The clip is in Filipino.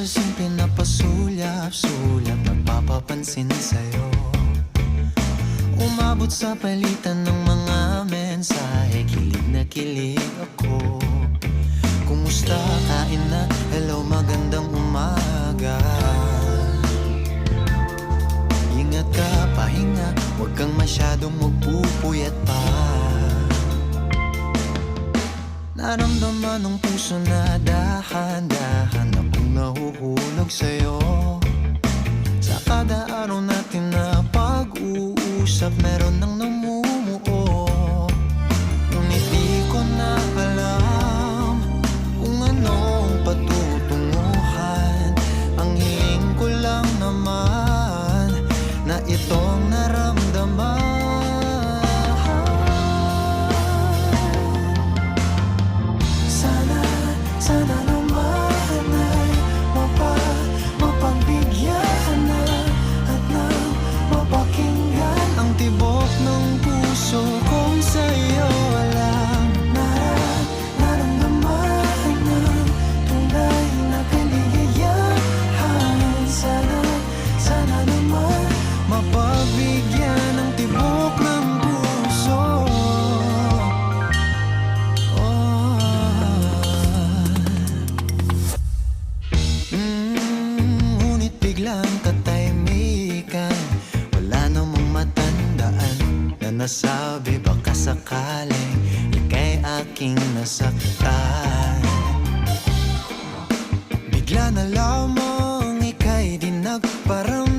sa simple na pasulyap-sulyap, nagpapapansin sa'yo. Umabot sa palitan ng mga mensahe, kilig na kilig ako. Kumusta, kain na, hello, magandang umaga. Ingat ka, pahinga, huwag kang masyadong magpupuyat pa. Naramdaman ng puso na dahan-dahan akong nahuhulog sa'yo. Sa kada araw natin na pag-uusap, meron nang namumuo. Ngunit di ko na alam kung anong patutunguhan. Ang hiling ko lang naman na itong naramdaman. Sana naman ay mapagbigyan na at nang mapakinggan ang tibok ng puso kong sa'yo lang naramdaman ng tunay na kaligayahan. Sana naman mapagbigyan ang tibok ng puso. Ngunit biglang katahimikan, wala namang matandaan na nasabi baka sakaling ika'y aking nasaktan. Bigla na lamang ika'y di nagparamdam.